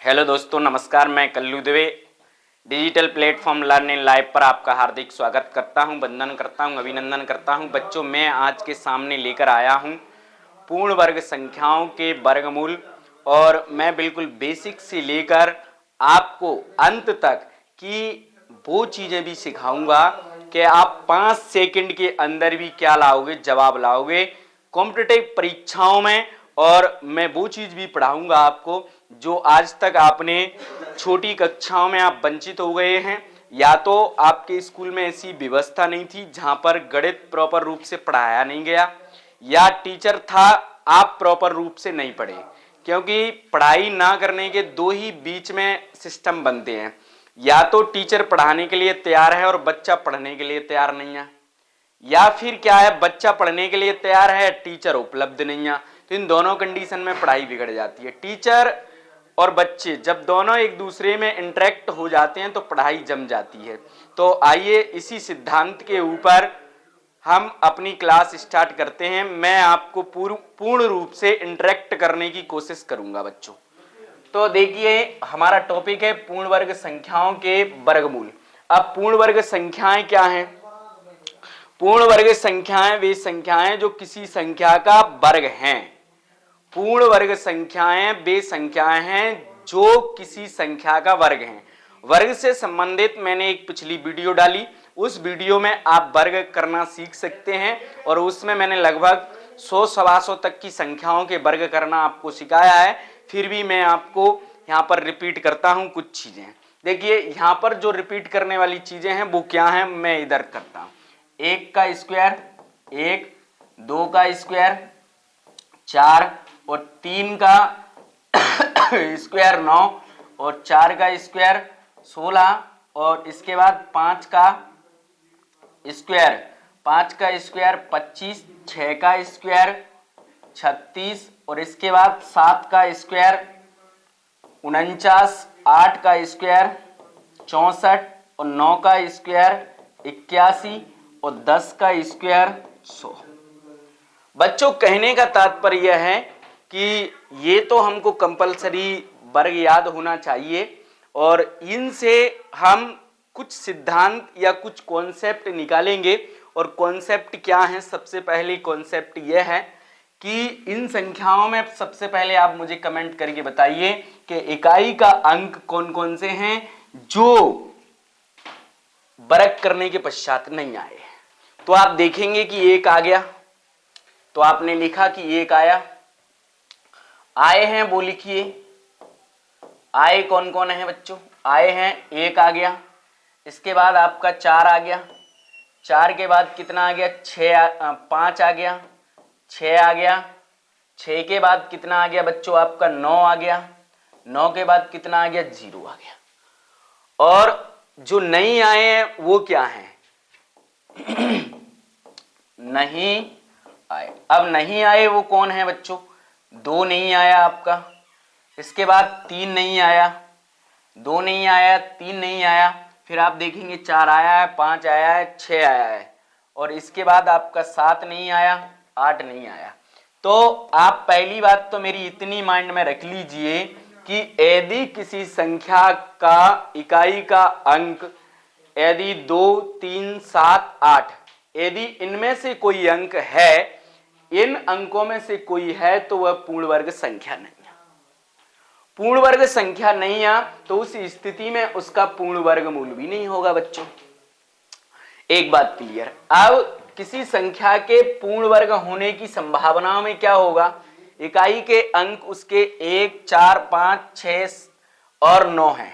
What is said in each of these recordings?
Hello दोस्तों, नमस्कार। मैं Kallu Dube digital platform learning live पर आपका हार्दिक स्वागत करता हूं, वंदन करता हूं, अभिनंदन करता हूं। बच्चों, मैं आज के सामने लेकर आया हूं पूर्ण वर्ग संख्याओं के वर्गमूल, और मैं बिल्कुल बेसिक से लेकर आपको अंत तक की वो चीज़ें भी सिखाऊंगा कि आप 5 सेकंड के अंदर भी क्या लाओगे, जवाब लाओगे कॉम्पिटिटिव परीक्षाओं में। और मैं वो चीज़ भी पढ़ाऊंगा आपको जो आज तक आपने छोटी कक्षाओं में आप वंचित हो गए हैं, या तो आपके स्कूल में ऐसी व्यवस्था नहीं थी जहां पर गणित प्रॉपर रूप से पढ़ाया नहीं गया, या टीचर था आप प्रॉपर रूप से नहीं पढ़े। क्योंकि पढ़ाई ना करने के दो ही बीच में सिस्टम बनते हैं, या तो टीचर पढ़ाने के लिए तैयार है और बच्चा पढ़ने के लिए तैयार नहीं है, या फिर क्या है, बच्चा पढ़ने के लिए तैयार है, टीचर उपलब्ध नहीं है। तो इन दोनों कंडीशन में पढ़ाई बिगड़ जाती है। टीचर और बच्चे जब दोनों एक दूसरे में इंटरेक्ट हो जाते हैं तो पढ़ाई जम जाती है। तो आइए इसी सिद्धांत के ऊपर हम अपनी क्लास स्टार्ट करते हैं। मैं आपको पूर्ण रूप से इंटरेक्ट करने की कोशिश करूंगा बच्चों। तो देखिए, हमारा टॉपिक है पूर्ण वर्ग संख्याओं के वर्गमूल। अब पूर्ण वर्ग संख्याएं क्या हैं? पूर्ण वर्ग संख्याएं वे संख्याएं जो किसी संख्या का वर्ग हैं। पूर्ण वर्ग संख्याएं वे संख्याएं हैं जो किसी संख्या का वर्ग हैं। वर्ग से संबंधित मैंने एक पिछली वीडियो डाली, उस वीडियो में आप वर्ग करना सीख सकते हैं, और उसमें मैंने लगभग 100-125 तक की संख्याओं के वर्ग करना आपको सिखाया है। फिर भी मैं आपको यहाँ पर रिपीट करता हूँ कुछ चीजें। देखिए, यहाँ पर जो रिपीट करने वाली चीजें हैं वो क्या हैं, मैं इधर करता हूँ। 1 का स्क्वायर 1, 2 का स्क्वायर 4, और 3 का स्क्वायर 9, और 4 का स्क्वायर 16, और इसके बाद 5 का स्क्वायर 25, 6 का स्क्वायर 36, और इसके बाद 7 का स्क्वायर 49, 8 का स्क्वायर 64, और 9 का स्क्वायर 81, और 10 का स्क्वायर 100। बच्चों, कहने का तात्पर्य है कि ये तो हमको कंपलसरी वर्ग याद होना चाहिए, और इनसे हम कुछ सिद्धांत या कुछ कॉन्सेप्ट निकालेंगे। और कॉन्सेप्ट क्या है? सबसे पहले कॉन्सेप्ट यह है कि इन संख्याओं में सबसे पहले आप मुझे कमेंट करके बताइए कि इकाई का अंक कौन कौन से हैं जो वर्ग करने के पश्चात नहीं आए। तो आप देखेंगे कि 1 आ गया, तो आपने लिखा कि 1 आया। आए हैं वो लिखिए। आए कौन कौन है बच्चों? आए हैं 1 आ गया, इसके बाद आपका 4 आ गया, 4 के बाद कितना आ गया? 5 आ गया, 6 आ गया, 6 के बाद कितना आ गया बच्चों? आपका 9 आ गया, 9 के बाद कितना आ गया? 0 आ गया। और जो नहीं आए हैं वो क्या है? नहीं आए। अब नहीं आए वो कौन है बच्चों? 2 नहीं आया आपका, इसके बाद 3 नहीं आया, 2 नहीं आया, 3 नहीं आया, फिर आप देखेंगे 4 आया है, 5 आया है, 6 आया है, और इसके बाद आपका 7 नहीं आया, 8 नहीं आया। तो आप पहली बात तो मेरी इतनी माइंड में रख लीजिए कि यदि किसी संख्या का इकाई का अंक यदि 2, 3, 7, 8, यदि इनमें से कोई अंक है, इन अंकों में से कोई है, तो वह पूर्ण वर्ग संख्या नहीं है। पूर्ण वर्ग संख्या नहीं है तो उस स्थिति में उसका पूर्ण वर्गमूल भी नहीं होगा बच्चों। एक बात क्लियर। अब किसी संख्या के पूर्ण वर्ग होने की संभावनाओं में क्या होगा? इकाई के अंक उसके 1, 4, 5, 6 और 9 है।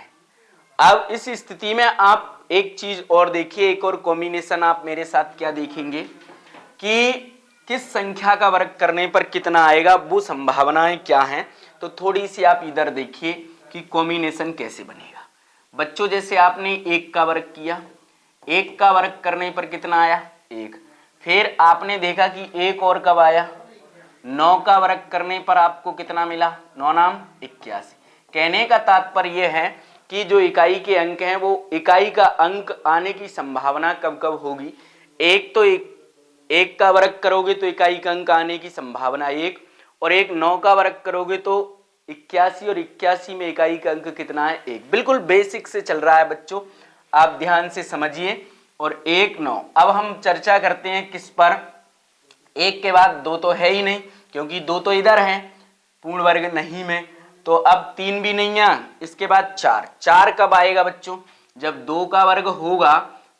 अब इस स्थिति में आप एक चीज और देखिए, एक और कॉम्बिनेशन आप मेरे साथ क्या देखेंगे कि किस संख्या का वर्ग करने पर कितना आएगा, वो संभावनाएं क्या हैं। तो थोड़ी सी आप इधर देखिए कि कॉम्बिनेशन कैसे बनेगा बच्चों। जैसे आपने 1 का वर्ग किया, 1 का वर्ग करने पर कितना आया? 1। फिर आपने देखा कि 1 और कब आया? 9 का वर्ग करने पर आपको कितना मिला? 9 नाम 81। कहने का तात्पर्य है कि जो इकाई के अंक हैं वो इकाई का अंक आने की संभावना कब कब होगी? एक तो 1 का वर्ग करोगे तो इकाई का अंक आने की संभावना 1, और 9 का वर्ग करोगे तो 81 और 81 में इकाई का अंक कितना है 1। बिल्कुल बेसिक से चल रहा है बच्चों, आप ध्यान से समझिए। और 1 9। अब हम चर्चा करते हैं किस पर, 1 के बाद 2 तो है ही नहीं क्योंकि 2 तो इधर है पूर्ण वर्ग नहीं में, तो अब 3 भी नहीं है। इसके बाद 4, 4 कब आएगा बच्चों, जब 2 का वर्ग होगा,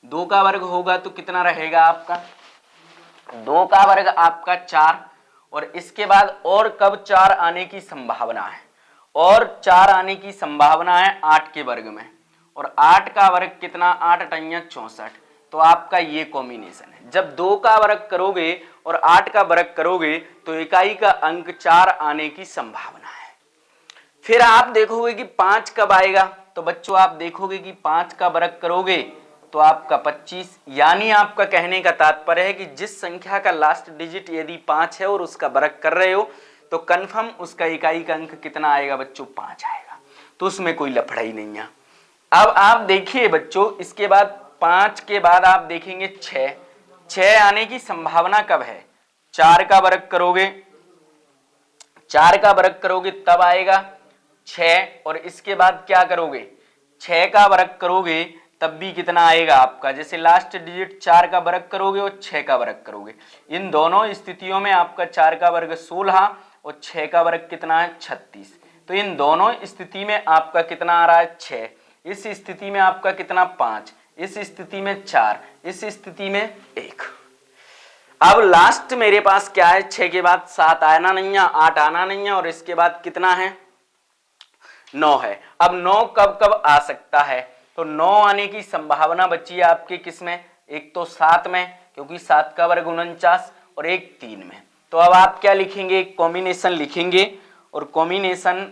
2 का वर्ग होगा तो कितना रहेगा आपका, 2 का वर्ग आपका 4। और इसके बाद और कब 4 आने की संभावना है, और 4 आने की संभावना है 8 के वर्ग में, और 8 का वर्ग कितना, 8 अठैया 64। तो आपका ये कॉम्बिनेशन है। जब 2 का वर्ग करोगे और 8 का वर्ग करोगे तो इकाई का अंक 4 आने की संभावना है। फिर आप देखोगे कि 5 कब आएगा, तो बच्चों आप देखोगे कि 5 का वर्ग करोगे तो आपका 25। यानी आपका कहने का तात्पर्य है कि जिस संख्या का लास्ट डिजिट यदि 5 है और उसका वर्ग कर रहे हो तो कन्फर्म उसका इकाई का अंक कितना आएगा बच्चों, 5 आएगा। तो उसमें कोई लफड़ा ही नहीं है। अब आप देखिए बच्चों, इसके बाद 5 के बाद आप देखेंगे 6, 6 आने की संभावना कब है, 4 का वर्ग करोगे, 4 का वर्ग करोगे तब आएगा 6। और इसके बाद क्या करोगे, 6 का वर्ग करोगे तब भी कितना आएगा आपका, जैसे लास्ट डिजिट 4 का वर्ग करोगे और 6 का वर्ग करोगे, इन दोनों स्थितियों में आपका 4 का वर्ग 16 और 6 का वर्ग कितना है 36। तो इन दोनों स्थिति में आपका कितना आ रहा है 6, इस स्थिति में आपका कितना 5, इस स्थिति में 4, इस स्थिति में 1। अब लास्ट मेरे पास क्या है, 6 के बाद 7 आना नहीं है, 8 आना नहीं है, और इसके बाद कितना है 9 है। अब 9 कब कब आ सकता है, तो 9 आने की संभावना बची है आपके किसमें, एक तो 7 में क्योंकि 7 का वर्ग 49, और एक 3 में। तो अब आप क्या लिखेंगे, एक कॉम्बिनेशन लिखेंगे, और कॉम्बिनेशन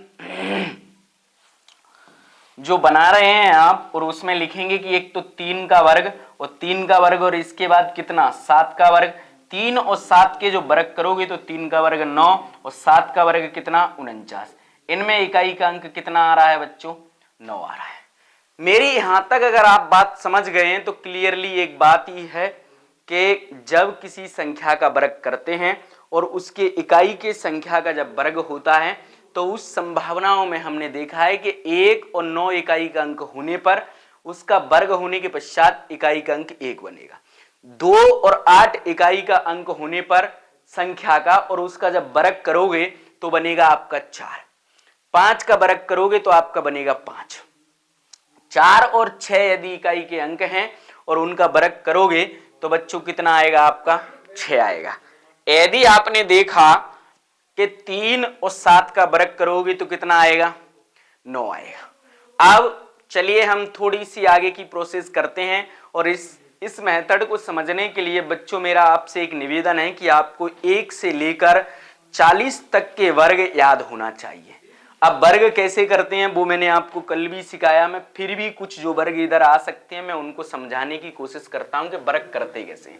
जो बना रहे हैं आप, और उसमें लिखेंगे कि एक तो 3 का वर्ग और 3 का वर्ग, और इसके बाद कितना 7 का वर्ग, 3 और 7 के जो वर्ग करोगे तो 3 का वर्ग 9 और 7 का वर्ग कितना 49। इनमें इकाई का अंक कितना आ रहा है बच्चों, 9 आ रहा है। मेरी यहां तक अगर आप बात समझ गए हैं तो क्लियरली एक बात ही है कि जब किसी संख्या का वर्ग करते हैं और उसके इकाई के संख्या का जब वर्ग होता है तो उस संभावनाओं में हमने देखा है कि 1 और 9 इकाई का अंक होने पर उसका वर्ग होने के पश्चात इकाई का अंक 1 बनेगा। 2 और 8 इकाई का अंक होने पर संख्या का और उसका जब वर्ग करोगे तो बनेगा आपका 4। 5 का वर्ग करोगे तो आपका बनेगा 5। 4 और 6 यदि इकाई के अंक हैं और उनका वर्ग करोगे तो बच्चों कितना आएगा आपका 6 आएगा। यदि आपने देखा कि 3 और 7 का वर्ग करोगे तो कितना आएगा 9 आएगा। अब चलिए हम थोड़ी सी आगे की प्रोसेस करते हैं, और इस मेथड को समझने के लिए बच्चों मेरा आपसे एक निवेदन है कि आपको 1 से लेकर 40 तक के वर्ग याद होना चाहिए। अब वर्ग कैसे करते हैं वो मैंने आपको कल भी सिखाया, मैं फिर भी कुछ जो वर्ग इधर आ सकते हैं मैं उनको समझाने की कोशिश करता हूं कि वर्ग करते कैसे हैं।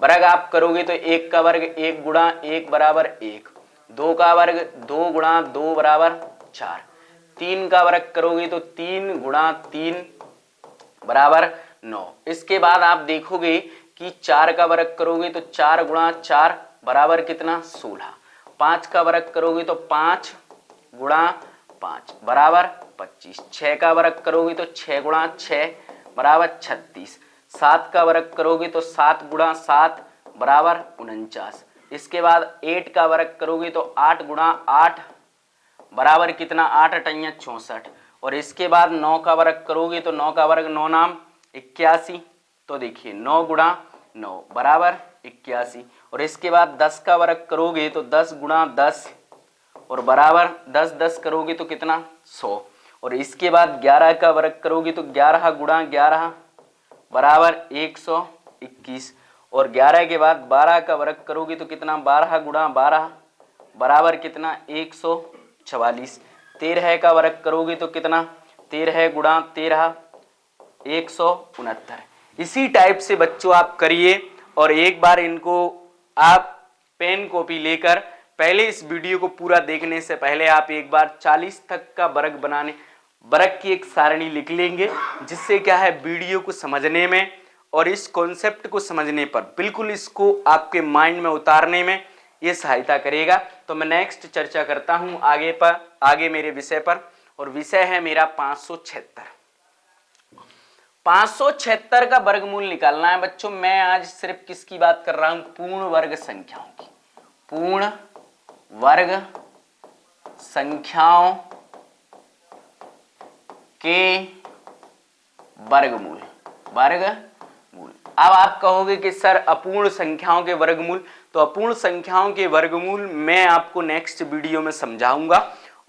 वर्ग आप करोगे तो 1 का वर्ग 1 गुणा 1 बराबर 1, 2 का वर्ग 2 गुणा 2 बराबर 4, 3 का वर्ग करोगे तो 3 गुणा 3 बराबर 9। इसके बाद आप देखोगे कि 4 का वर्ग करोगे तो 4 गुणा 4 बराबर कितना 16, 5 का वर्ग करोगे तो 5 गुणा 5 बराबर 25, 6 का वर्ग करोगे तो 6 गुणा 6 बराबर 36, 7 का वर्ग करोगे तो 7 गुणा 7 बराबर 49। इसके बाद 8 का वर्ग करोगे तो 8 गुणा 8 बराबर कितना 8 अठैया 64, और इसके बाद 9 का वर्ग करोगे तो 9 का वर्ग 9 नाम 81। तो देखिए 9 गुणा 9 बराबर 81, और इसके बाद 10 का वर्ग करोगे तो 10 गुणा 10 और बराबर 10 10 करोगे तो कितना 100, और इसके बाद 11 का वर्ग करोगे तो 11 गुणा 11 बराबर 121, और 11 के बाद 12 का वर्ग करोगे तो कितना 12 गुणा 12 बराबर कितना 144, 13 का वर्ग करोगे तो कितना 13 गुणा 13 169। इसी टाइप से बच्चों आप करिए, और एक बार इनको आप पेन कॉपी लेकर पहले इस वीडियो को पूरा देखने से पहले आप एक बार 40 तक का वर्ग बनाने वर्ग की एक सारणी लिख लेंगे, जिससे क्या है वीडियो को समझने में और इस कॉन्सेप्ट को समझने पर बिल्कुल इसको आपके माइंड में उतारने में ये सहायता करेगा। तो मैं नेक्स्ट चर्चा करता हूँ आगे पर आगे मेरे विषय पर, और विषय है मेरा 576। 576 का वर्गमूल निकालना है बच्चों। मैं आज सिर्फ किसकी बात कर रहा हूं? पूर्ण वर्ग संख्याओं की। पूर्ण वर्ग संख्याओं के वर्गमूल। अब आप कहोगे कि सर अपूर्ण संख्याओं के वर्गमूल, तो अपूर्ण संख्याओं के वर्गमूल मैं आपको नेक्स्ट वीडियो में समझाऊंगा,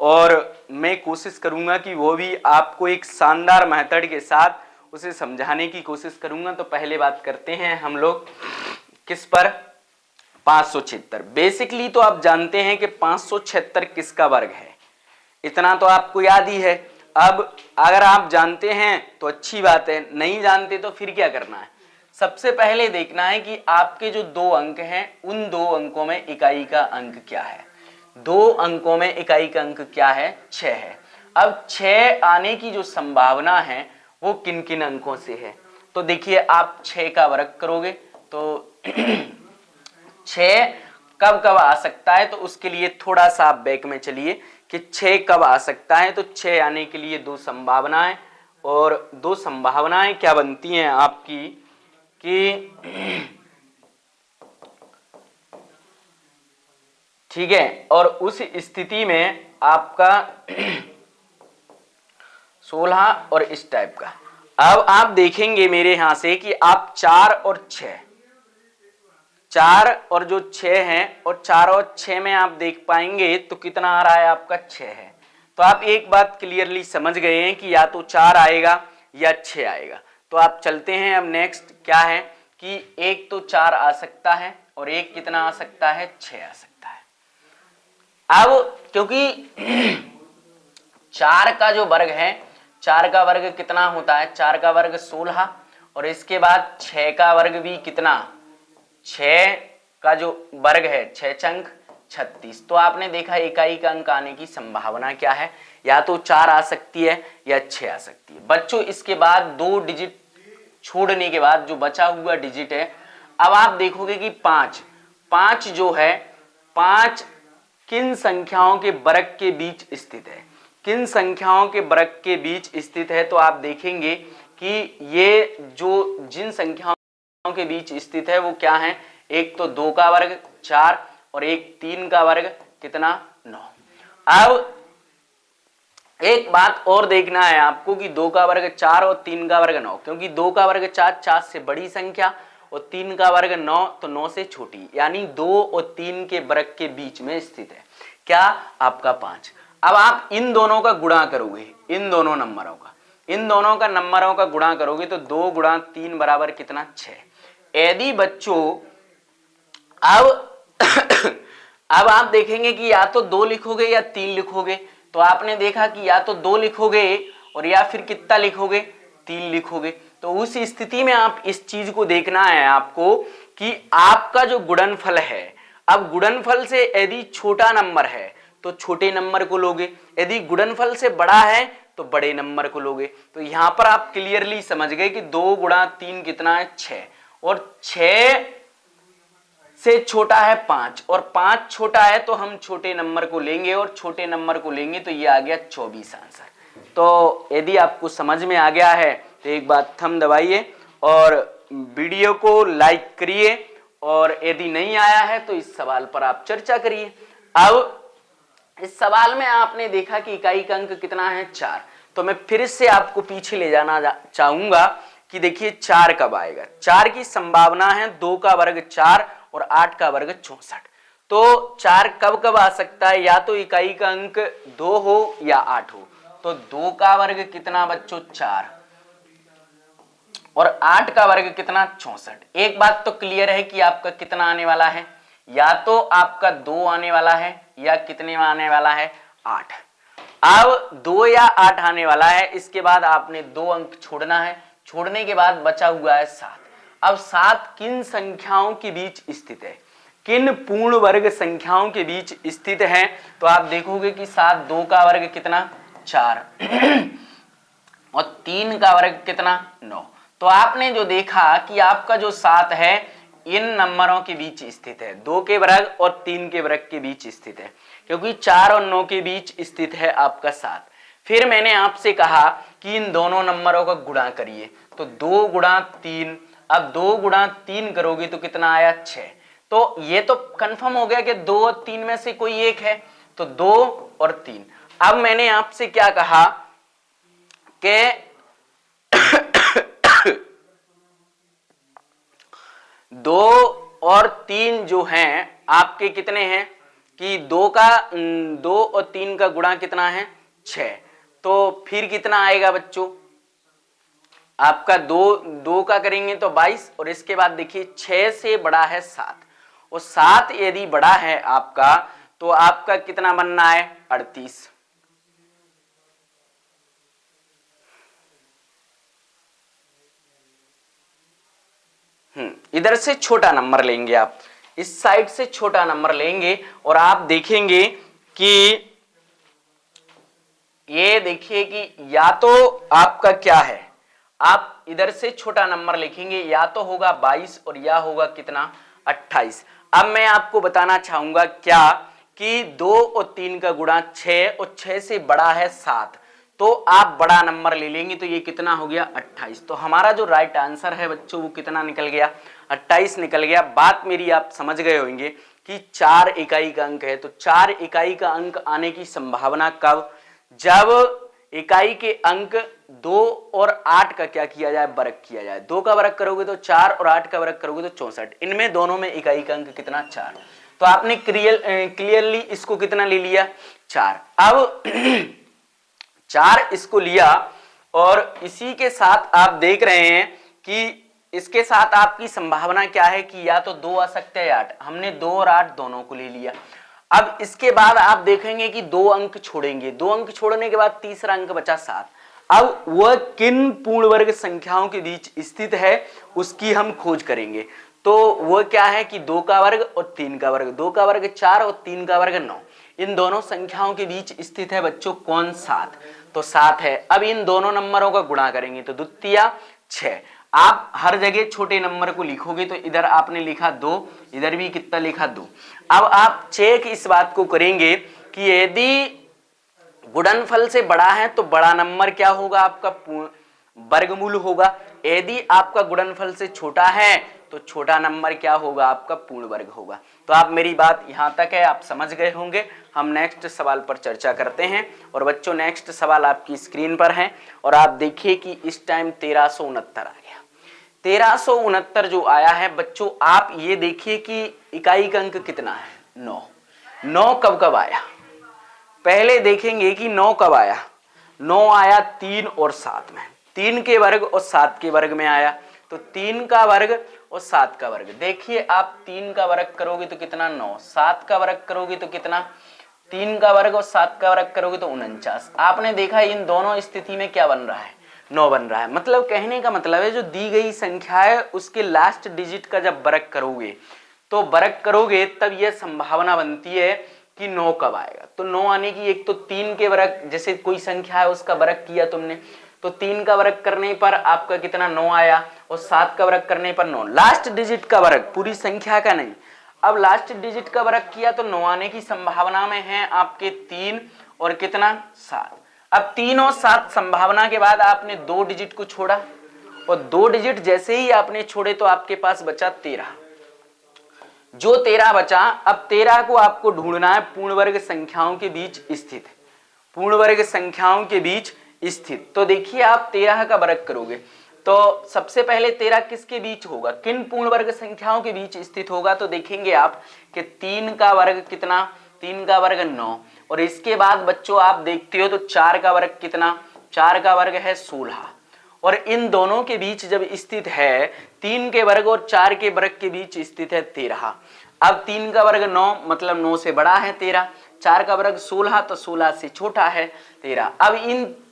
और मैं कोशिश करूंगा कि वो भी आपको एक शानदार मेथड के साथ उसे समझाने की कोशिश करूंगा। तो पहले बात करते हैं हम लोग किस पर? 576। बेसिकली तो आप जानते हैं कि 576 किसका वर्ग है, इतना तो आपको याद ही है। अब अगर आप जानते हैं तो अच्छी बात है, नहीं जानते तो फिर क्या करना है? सबसे पहले देखना है कि आपके जो 2 अंक हैं उन 2 अंकों में इकाई का अंक क्या है। 2 अंकों में इकाई का अंक क्या है? 6 है। अब 6 आने की जो संभावना है वो किन किन अंकों से है? तो देखिए, आप 6 का वर्ग करोगे तो 6 कब कब आ सकता है, तो उसके लिए थोड़ा सा आप बैक में चलिए कि 6 कब आ सकता है। तो 6 आने के लिए 2 संभावनाएं, और 2 संभावनाएं क्या बनती हैं आपकी कि ठीक है, और उस स्थिति में आपका 16 और इस टाइप का। अब आप देखेंगे मेरे यहां से कि आप 4 और 6, 4 और जो 6 हैं, और 4 और 6 में आप देख पाएंगे तो कितना आ रहा है आपका? 6 है। तो आप एक बात क्लियरली समझ गए हैं कि या तो 4 आएगा या 6 आएगा। तो आप चलते हैं अब नेक्स्ट क्या है कि एक तो 4 आ सकता है और एक कितना आ सकता है? 6 आ सकता है। अब क्योंकि 4 का जो वर्ग है, 4 का वर्ग कितना होता है? 4 का वर्ग 16, और इसके बाद 6 का वर्ग भी कितना? 6 का जो वर्ग है 6 चंक 36। तो आपने देखा इकाई का अंक आने की संभावना क्या है? या तो 4 आ सकती है या 6 आ सकती है। बच्चों इसके बाद 2 डिजिट छोड़ने के बाद जो बचा हुआ डिजिट है, अब आप देखोगे कि 5 जो है, 5 किन संख्याओं के वर्ग के बीच स्थित है? किन संख्याओं के वर्ग के बीच स्थित है? तो आप देखेंगे कि ये जो जिन संख्याओं के बीच स्थित है वो क्या है? एक तो 2 का वर्ग 4 और एक 3 का वर्ग कितना? 9। अब एक बात और देखना है आपको कि 2 का वर्ग 4 और 3 का वर्ग 9, क्योंकि 2 का वर्ग 4 से बड़ी संख्या और 3 का वर्ग 9 तो 9 से छोटी, यानी 2 और 3 के वर्ग के बीच में स्थित है क्या? आपका 5। अब आप इन दोनों का गुणा करोगे, इन दोनों नंबरों का गुणा करोगे तो 2 गुणा 3 बराबर कितना? 6। यदि बच्चों अब आप देखेंगे कि या तो 2 लिखोगे या 3 लिखोगे। तो आपने देखा कि या तो 2 लिखोगे और या फिर कितना लिखोगे? 3 लिखोगे। तो उस स्थिति में आप इस चीज को देखना है आपको कि आपका जो गुणनफल है, अब गुणनफल से यदि छोटा नंबर है तो छोटे नंबर को लोगे, यदि गुणनफल से बड़ा है तो बड़े नंबर को लोगे। तो यहां पर आप क्लियरली समझ गए कि 2 गुणा 3 कितना है? 6, और 6 से छोटा है 5, और 5 छोटा है तो हम छोटे नंबर को लेंगे, और छोटे नंबर को लेंगे तो ये आ गया 24 आंसर। तो यदि आपको समझ में आ गया है तो एक बार थंब दबाइए और वीडियो को लाइक करिए, और यदि नहीं आया है तो इस सवाल पर आप चर्चा करिए। अब इस सवाल में आपने देखा कि इकाई का अंक कितना है? 4। तो मैं फिर से आपको पीछे ले जाना चाहूंगा कि देखिए 4 कब आएगा। 4 की संभावना है 2 का वर्ग 4 और 8 का वर्ग 64। तो 4 कब कब आ सकता है? या तो इकाई का अंक 2 हो या 8 हो। तो 2 का वर्ग कितना बच्चों? 4, और 8 का वर्ग कितना? 64। एक बात तो क्लियर है कि आपका कितना आने वाला है? या तो आपका 2 आने वाला है या कितने में आने वाला है? 8। अब 2 या 8 आने वाला है, इसके बाद आपने 2 अंक छोड़ना है, छोड़ने के बाद बचा हुआ है 7। अब 7 किन संख्याओं के बीच स्थित है? किन पूर्ण वर्ग संख्याओं के बीच स्थित है? तो आप देखोगे कि 7 2 का वर्ग कितना? 4 और 3 का वर्ग कितना? 9। तो आपने जो देखा कि आपका जो 7 है इन नंबरों के बीच स्थित है, 2 के वर्ग और 3 के वर्ग के बीच स्थित है, क्योंकि 4 और 9 के बीच स्थित है आपका 7। फिर मैंने आपसे कहा कि इन दोनों नंबरों का गुणा करिए, तो 2 गुणा 3, अब 2 गुणा 3 करोगे तो कितना आया 6। तो ये तो कंफर्म हो गया कि 2 और 3 में से कोई एक है, तो 2 और 3। अब मैंने आपसे क्या कहा कि 2 और 3 जो हैं आपके कितने हैं कि 2 और 3 का गुणा कितना है 6। तो फिर कितना आएगा बच्चों आपका 2 का करेंगे तो 22, और इसके बाद देखिए 6 से बड़ा है 7, और 7 यदि बड़ा है आपका तो आपका कितना बनना है 38। इधर से छोटा नंबर लेंगे आप, इस साइड से छोटा नंबर लेंगे और आप देखेंगे कि ये देखिए कि या तो आपका क्या है, आप इधर से छोटा नंबर लिखेंगे, या तो होगा 22 और या होगा कितना 28। अब मैं आपको बताना चाहूंगा क्या कि 2 और 3 का गुणा 6 और 6 से बड़ा है 7, तो आप बड़ा नंबर ले लेंगे, तो ये कितना हो गया 28। तो हमारा जो राइट आंसर है बच्चों वो कितना निकल गया 28 निकल गया। बात मेरी आप समझ गए होंगे कि 4 इकाई का अंक है, तो 4 इकाई का अंक आने की संभावना कब, जब इकाई के अंक 2 और 8 का क्या किया जाए वर्ग किया जाए। 2 का वर्ग करोगे तो 4 और 8 का वर्ग करोगे तो 64, इनमें दोनों में इकाई का अंक कितना 4। तो आपने क्लियरली इसको कितना ले लिया 4। अब 4 इसको लिया और इसी के साथ आप देख रहे हैं कि इसके साथ आपकी संभावना क्या है कि या तो 2 आ सकते हैं 8, हमने 2 और 8 दोनों को ले लिया। अब इसके बाद आप देखेंगे कि 2 अंक छोड़ेंगे, 2 अंक छोड़ने के बाद तीसरा अंक बचा 7। अब वह किन पूर्ण वर्ग संख्याओं के बीच स्थित है उसकी हम खोज करेंगे। तो वह क्या है कि 2 का वर्ग और 3 का वर्ग, 2 का वर्ग 4 और 3 का वर्ग 9, इन दोनों संख्याओं के बीच स्थित है बच्चों कौन 7, तो 7 है। अब इन दोनों नंबरों का गुणा करेंगे तो द्वितीया 6। आप हर जगह छोटे नंबर को लिखोगे, तो इधर आपने लिखा 2, इधर भी कितना लिखा 2। अब आप चेक इस बात को करेंगे कि यदि गुणनफल से बड़ा है तो बड़ा नंबर क्या होगा आपका वर्गमूल होगा, यदि आपका गुणनफल से छोटा है तो छोटा नंबर क्या होगा आपका पूर्ण वर्ग होगा। तो आप मेरी बात यहाँ तक है, आप समझ गए होंगे। हम नेक्स्ट सवाल पर चर्चा करते हैं। और बच्चों नेक्स्ट सवाल आपकी स्क्रीन पर है और आप देखिए कि इस टाइम 1369 आ गया। 1369 जो आया है बच्चों, आप ये देखिए कि इकाई का अंक कितना है 9। 9 कब कब आया, पहले देखेंगे कि 9 कब आया। 9 आया 3 और 7 में, 3 के वर्ग और 7 के वर्ग में आया। तो 3 का वर्ग और 7 का वर्ग, देखिए आप 3 का वर्ग करोगे तो कितना 9, 7 का वर्ग करोगे तो कितना, 3 का वर्ग और 7 का वर्ग करोगे तो 49। आपने देखा इन दोनों स्थिति में क्या बन रहा है 9 बन रहा है। मतलब कहने का मतलब है जो दी गई संख्या है उसके लास्ट डिजिट का जब वर्ग करोगे तो वर्ग करोगे तब यह संभावना बनती है कि 9 कब आएगा। तो 9 आने की, एक तो 3 के वर्ग, जैसे कोई संख्या है उसका वर्ग किया तुमने तो 3 का वर्ग करने पर आपका कितना 9 आया, और 7 का वर्ग करने पर 9, लास्ट डिजिट का वर्ग, पूरी संख्या का नहीं। अब लास्ट डिजिट का वर्ग किया तो 9 आने की संभावना में है आपके 3 और कितना 7। अब 3 और 7 संभावना के बाद आपने 2 डिजिट को छोड़ा, और 2 डिजिट जैसे ही आपने छोड़े तो आपके पास बचा 13। जो 13 बचा, अब 13 को आपको ढूंढना है पूर्ण वर्ग संख्याओं के बीच स्थित, पूर्ण वर्ग संख्याओं के बीच स्थित। तो देखिए आप 13 का वर्ग करोगे तो सबसे पहले 13 किसके बीच होगा, किन पूर्ण वर्ग संख्याओं के बीच स्थित होगा। तो देखेंगे आप कि 3 का वर्ग कितना, 3 का वर्ग 9, और इसके बाद बच्चों आप देखते हो तो 4 का वर्ग कितना, 4 का वर्ग है 16, और इन दोनों के बीच जब स्थित है 3 के वर्ग और 4 के वर्ग के बीच स्थित है 13। अब 3 का वर्ग 9 मतलब 9 से बड़ा है 13, 4 का वर्ग 16 तो 16 से छोटा है 13। अब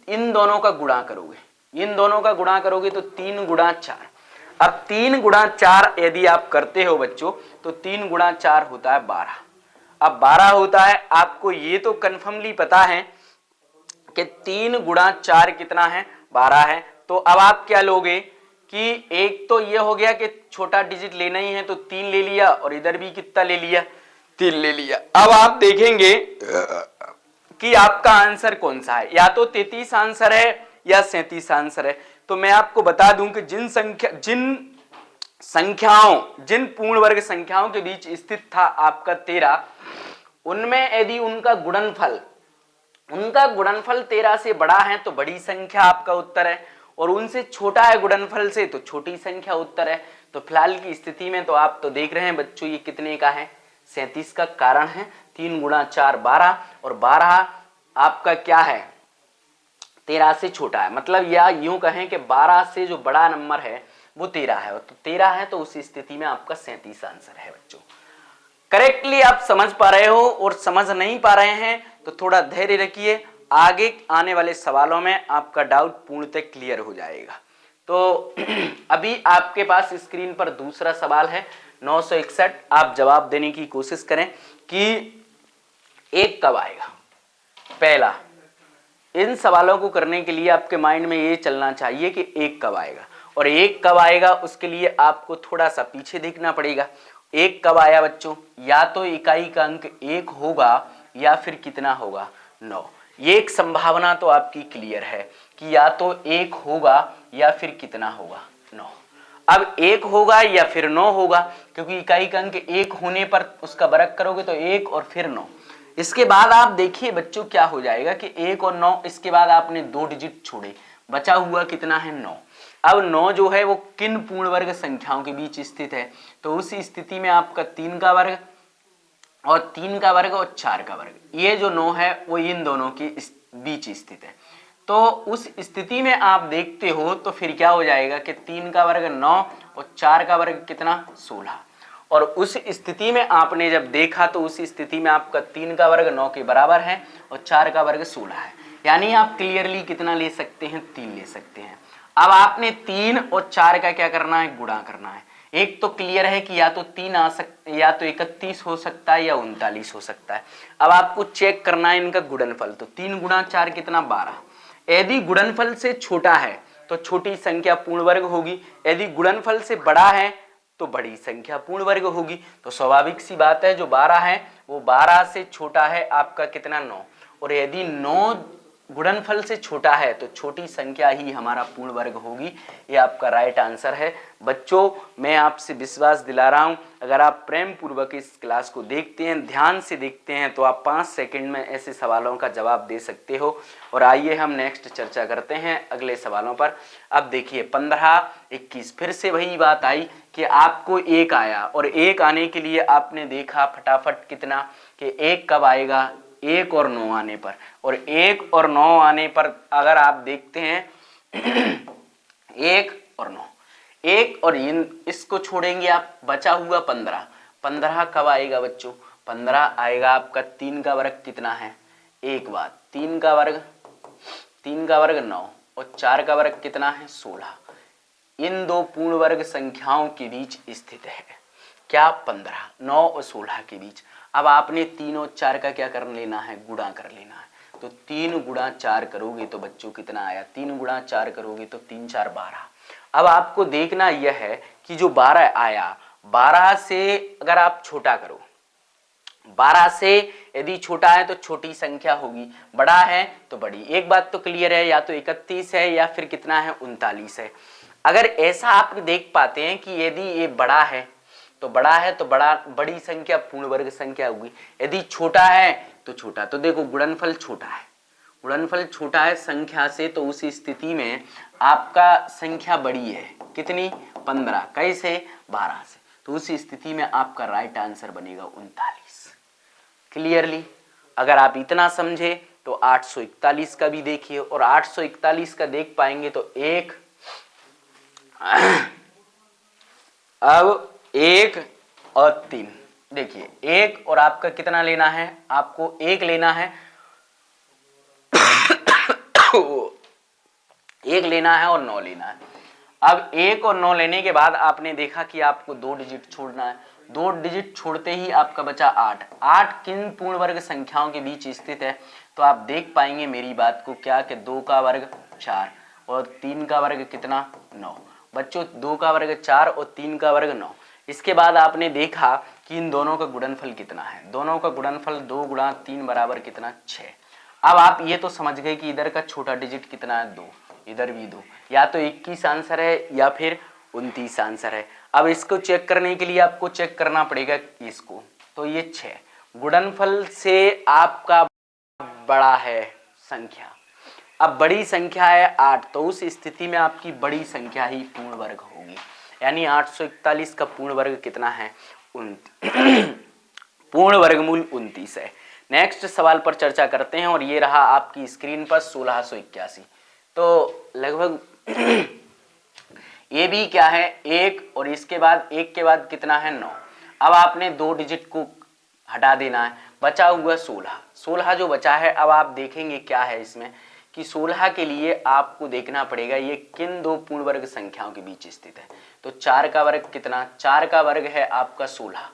इन दोनों का गुणा करोगे, इन दोनों का गुणा करोगे तो 3 गुणा 4। अब 3 गुणा 4 यदि आप करते हो बच्चों तो 3 गुणा 4 होता है 12। अब 12 होता है, आपको ये तो कन्फर्मली पता है कि 3 गुणा 4 कितना है 12 है। तो अब आप क्या लोगे कि एक तो ये हो गया कि छोटा डिजिट लेना ही है तो 3 ले लिया, और इधर भी कितना ले लिया, 3 ले लिया। अब आप देखेंगे कि आपका आंसर कौन सा है, या तो 33 आंसर है या 37 आंसर है। तो मैं आपको बता दूं कि जिन पूर्ण वर्ग संख्याओं के बीच स्थित था आपका 13, उनमें यदि उनका गुणनफल 13 से बड़ा है तो बड़ी संख्या आपका उत्तर है, और उनसे छोटा है गुणनफल से तो छोटी संख्या उत्तर है। तो फिलहाल की स्थिति में तो आप तो देख रहे हैं बच्चों ये कितने का है, 37 का। कारण है 3 गुणा 4 12, और 12 आपका क्या है, 13 से छोटा है। मतलब या यूं कहें कि 12 से जो बड़ा नंबर है वो 13 है, तो 13 है, तो उस स्थिति में आपका 37 आंसर है बच्चों। करेक्टली आप समझ पा रहे हो, और समझ नहीं पा रहे हैं तो थोड़ा धैर्य रखिए, आगे आने वाले सवालों में आपका डाउट पूर्णतः क्लियर हो जाएगा। तो अभी आपके पास स्क्रीन पर दूसरा सवाल है 961। आप जवाब देने की कोशिश करें कि 1 कब आएगा। पहला, इन सवालों को करने के लिए आपके माइंड में ये चलना चाहिए कि 1 कब आएगा, और 1 कब आएगा उसके लिए आपको थोड़ा सा पीछे देखना पड़ेगा। 1 कब आया बच्चों, या तो इकाई का अंक 1 होगा या फिर कितना होगा, 9। ये एक संभावना तो आपकी क्लियर है कि या तो 1 होगा या फिर कितना होगा, 9। अब 1 होगा या फिर 9 होगा, क्योंकि इकाई का अंक 1 होने पर उसका वर्ग करोगे तो 1 और फिर 9। इसके बाद आप देखिए बच्चों क्या हो जाएगा कि 1 और 9, इसके बाद आपने 2 डिजिट छोड़े, बचा हुआ कितना है, 9। अब 9 जो है वो किन पूर्ण वर्ग संख्याओं के बीच स्थित है, तो उस स्थिति में आपका 3 का वर्ग और 3 का वर्ग और 4 का वर्ग, ये जो 9 है वो इन दोनों के बीच स्थित है। तो उस स्थिति में आप देखते हो तो फिर क्या हो जाएगा कि 3 का वर्ग 9 और 4 का वर्ग कितना, 16। और उस स्थिति में आपने जब देखा तो उस स्थिति में आपका 3 का वर्ग 9 के बराबर है और 4 का वर्ग 16 है, यानी आप क्लियरली कितना ले सकते हैं, 3 ले सकते हैं। अब आपने 3 और 4 का क्या करना है, गुणा करना है। एक तो क्लियर है कि या तो 3 आ सकता, या तो 31 हो सकता है या 39 हो सकता है। अब आपको चेक करना है इनका गुणनफल, तो 3 गुणा 4 कितना, 12। यदि गुणनफल से छोटा है तो छोटी संख्या पूर्ण वर्ग होगी, यदि गुणनफल से बड़ा है तो बड़ी संख्या पूर्ण वर्ग होगी। तो स्वाभाविक सी बात है जो 12 है वो 12 से छोटा है आपका कितना, 9, और यदि 9 गुणनफल से छोटा है तो छोटी संख्या ही हमारा पूर्ण वर्ग होगी। ये आपका राइट आंसर है बच्चों। मैं आपसे विश्वास दिला रहा हूं, अगर आप प्रेम पूर्वक इस क्लास को देखते हैं, ध्यान से देखते हैं, तो आप 5 सेकंड में ऐसे सवालों का जवाब दे सकते हो। और आइए हम नेक्स्ट चर्चा करते हैं अगले सवालों पर। अब देखिए 15 21 फिर से वही बात आई कि आपको 1 आया, और 1 आने के लिए आपने देखा फटाफट कितना कि 1 कब आएगा, 1 और 9 आने पर। और 1 और 9 आने पर अगर आप देखते हैं 1 और 9, 1 और इसको छोड़ेंगे आप, बचा हुआ 15। 15 कब आएगा बच्चों, 15 आएगा आपका 3 का वर्ग कितना है, एक बात 3 का वर्ग 9 और 4 का वर्ग कितना है, 16। इन दो पूर्ण वर्ग संख्याओं के बीच स्थित है क्या, 15, 9 और 16 के बीच। अब आपने 3 और 4 का क्या कर लेना है, गुणा कर लेना है। तो 3 गुणा 4 करोगे तो बच्चों कितना आया, 3 गुणा 4 करोगे तो 3 4 12। अब आपको देखना यह है कि जो 12 आया, 12 से अगर आप छोटा करो, 12 से यदि छोटा है तो छोटी संख्या होगी, बड़ा है तो बड़ी। एक बात तो क्लियर है, या तो 31 है या फिर कितना है, 39 है। अगर ऐसा आप देख पाते हैं कि यदि ये बड़ा है तो बड़ी संख्या पूर्ण वर्ग संख्या होगी, यदि छोटा है तो छोटा। तो देखो गुणनफल छोटा है संख्या से, तो उस स्थिति में आपका संख्या बड़ी है कितनी, 15, कैसे, 12 से। तो उस स्थिति में आपका राइट आंसर बनेगा 39। क्लियरली अगर आप इतना समझे तो 841 का भी देखिए, और 841 का देख पाएंगे तो अब 1 और 3 देखिए, 1 और आपका कितना लेना है, आपको 1 लेना है 1 लेना है और 9 लेना है। अब 1 और 9 लेने के बाद आपने देखा कि आपको 2 डिजिट छोड़ना है, 2 डिजिट छोड़ते ही आपका बचा 8। 8 किन पूर्ण वर्ग संख्याओं के बीच स्थित है, तो आप देख पाएंगे मेरी बात को क्या कि 2 का वर्ग 4 और 3 का वर्ग कितना, 9। बच्चों 2 का वर्ग 4 और 3 का वर्ग 9। इसके बाद आपने देखा कि इन दोनों का गुणनफल कितना है। दोनों का गुणनफल 2 गुणा 3 बराबर कितना 6। अब आप ये तो समझ गए कि इधर का छोटा डिजिट कितना है 2, इधर भी 2, या तो 21 आंसर है या फिर 29 आंसर है। अब इसको चेक करने के लिए आपको चेक करना पड़ेगा इसको, तो ये 6 गुणनफल से आपका बड़ा है संख्या। अब बड़ी संख्या है 8, तो उस स्थिति में आपकी बड़ी संख्या ही पूर्ण वर्ग होगी, यानी 841 का पूर्ण वर्ग कितना है पूर्ण वर्गमूल 29 है। नेक्स्ट सवाल पर चर्चा करते हैं और ये रहा आपकी स्क्रीन पर 1681। तो लगभग ये भी क्या है 1 और इसके बाद 1 के बाद कितना है 9। अब आपने 2 डिजिट को हटा देना है, बचा हुआ 16। 16 जो बचा है, अब आप देखेंगे क्या है इसमें कि 16 के लिए आपको देखना पड़ेगा ये किन 2 पूर्ण वर्ग संख्याओं के बीच स्थित है। तो 4 का वर्ग कितना, 4 का वर्ग है आपका 16,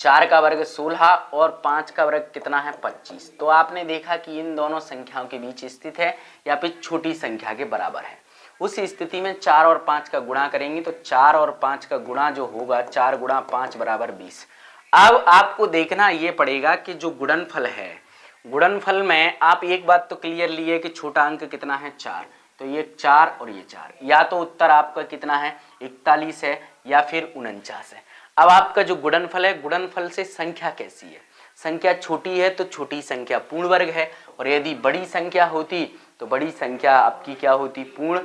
4 का वर्ग 16 और 5 का वर्ग कितना है 25। तो आपने देखा कि इन दोनों संख्याओं के बीच स्थित है या फिर छोटी संख्या के बराबर है। उस स्थिति में 4 और 5 का गुणा करेंगे तो 4 और 5 का गुणा जो होगा 4 गुणा 5 बराबर 20। अब आपको देखना ये पड़ेगा कि जो गुणनफल है, गुणनफल में आप एक बात तो क्लियर लिए कि छोटा अंक कितना है 4, तो ये 4 और ये 4, या तो उत्तर आपका कितना है 41 है या फिर 49 है। अब आपका जो गुणनफल है, गुणनफल से संख्या कैसी है, संख्या छोटी है तो छोटी संख्या पूर्ण वर्ग है, और यदि बड़ी संख्या होती तो बड़ी संख्या आपकी क्या होती पूर्ण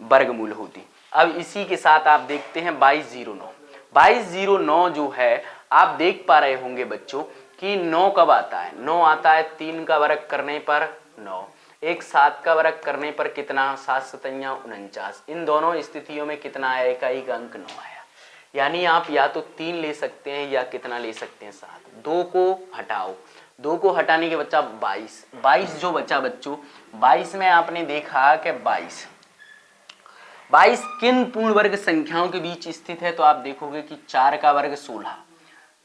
वर्गमूल होती। अब इसी के साथ आप देखते हैं 2209। 2209 जो है आप देख पा रहे होंगे बच्चों कि 9 कब आता है, 9 आता है 3 का वर्ग करने पर 9, एक 7 का वर्ग करने पर कितना 7 सतैया 49। इन दोनों स्थितियों में कितना आया, एक अंक 9 आया। यानी आप या तो 3 ले सकते हैं या कितना ले सकते हैं 7। 2 को हटाओ, 2 को हटाने के बच्चा 22, 22 जो बचा बच्चों 22 में आपने देखा कि 22 किन पूर्ण वर्ग संख्याओं के बीच स्थित है। तो आप देखोगे कि 4 का वर्ग 16,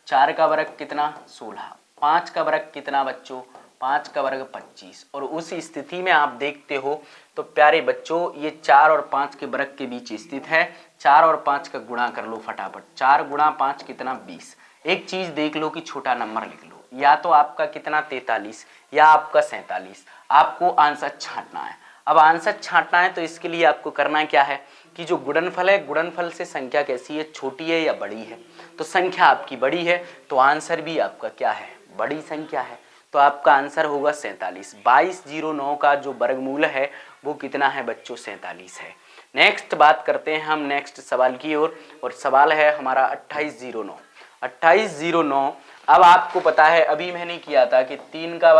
4 का वर्ग कितना 16, 5 का वर्ग कितना बच्चों 5 का वर्ग 25। और उस स्थिति में आप देखते हो तो प्यारे बच्चों ये 4 और 5 के वर्ग के बीच स्थित है। 4 और 5 का गुणा कर लो फटाफट, 4 गुणा 5 कितना 20। एक चीज देख लो कि छोटा नंबर लिख लो, या तो आपका कितना 43 या आपका 47। आपको आंसर छांटना है। अब आंसर छांटना है तो इसके लिए आपको करना क्या है कि जो गुणनफल है, गुणनफल से संख्या कैसी है, छोटी है या बड़ी है। तो संख्या आपकी बड़ी है तो आंसर भी आपका क्या है, बड़ी संख्या है। तो आपका आंसर होगा 47। 2209 का जो वर्गमूल है वो कितना है बच्चों 47 है। नेक्स्ट बात करते हैं हम नेक्स्ट सवाल की ओर, और सवाल है हमारा 2809। 2809 अब आपको पता है अभी मैंने किया था कि 3 का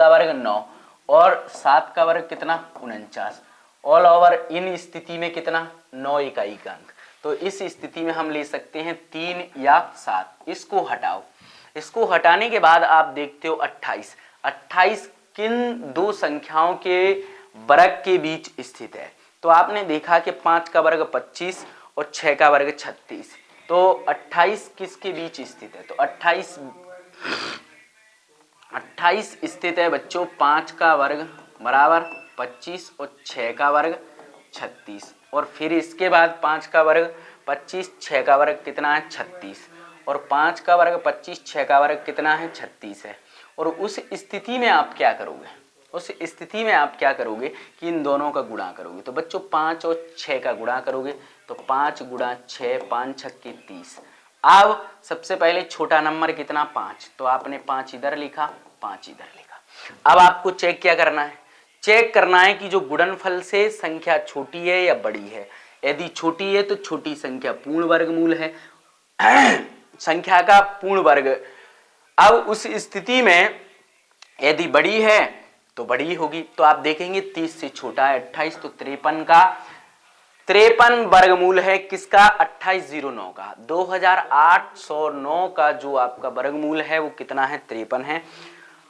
वर्ग 9 और 7 का वर्ग कितना 49, ऑल ओवर इन स्थिति में कितना 9 इकाई का अंक। तो इस स्थिति में हम ले सकते हैं 3 या 7। इसको हटाओ, इसको हटाने के बाद आप देखते हो 28। 28 किन 2 संख्याओं के वर्ग के बीच स्थित है। तो आपने देखा कि 5 का वर्ग 25 और 6 का वर्ग 36। तो 28 किसके बीच स्थित है, तो 28 स्थित है बच्चों 5 का वर्ग बराबर 25 और 6 का वर्ग 36। और फिर इसके बाद 5 का वर्ग 25, 6 का वर्ग कितना है 36, और 5 का वर्ग 25, 6 का वर्ग कितना है 36 है। और उस स्थिति में आप क्या करोगे, उस स्थिति में आप क्या करोगे कि इन दोनों का गुणा करोगे। तो बच्चों 5 और 6 का गुणा करोगे तो 5 गुणा 6, 5 छक्के 30। अब सबसे पहले छोटा नंबर कितना 5, तो आपने 5 इधर लिखा, 5 इधर लिखा। अब आपको चेक क्या करना है, चेक करना है कि जो गुणनफल से संख्या छोटी है या बड़ी है। यदि छोटी है तो छोटी संख्या पूर्ण वर्गमूल है संख्या का पूर्ण वर्ग। अब उस स्थिति में यदि बड़ी है तो बड़ी होगी। तो आप देखेंगे 30 से छोटा है 28, तो 53 का 53 वर्गमूल है किसका 2809 का। 2809 का जो आपका वर्गमूल है वो कितना है 53 है।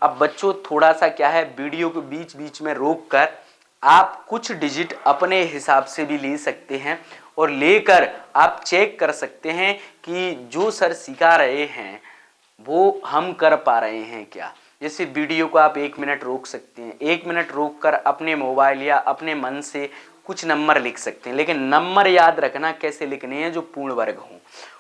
अब बच्चों थोड़ा सा क्या है, वीडियो को बीच बीच में रोक कर आप कुछ डिजिट अपने हिसाब से भी ले सकते हैं और लेकर आप चेक कर सकते हैं कि जो सर सिखा रहे हैं वो हम कर पा रहे हैं क्या। जैसे वीडियो को आप 1 मिनट रोक सकते हैं, 1 मिनट रोक कर अपने मोबाइल या अपने मन से कुछ नंबर लिख सकते हैं, लेकिन नंबर याद रखना कैसे लिखने हैं, जो पूर्ण वर्ग हों।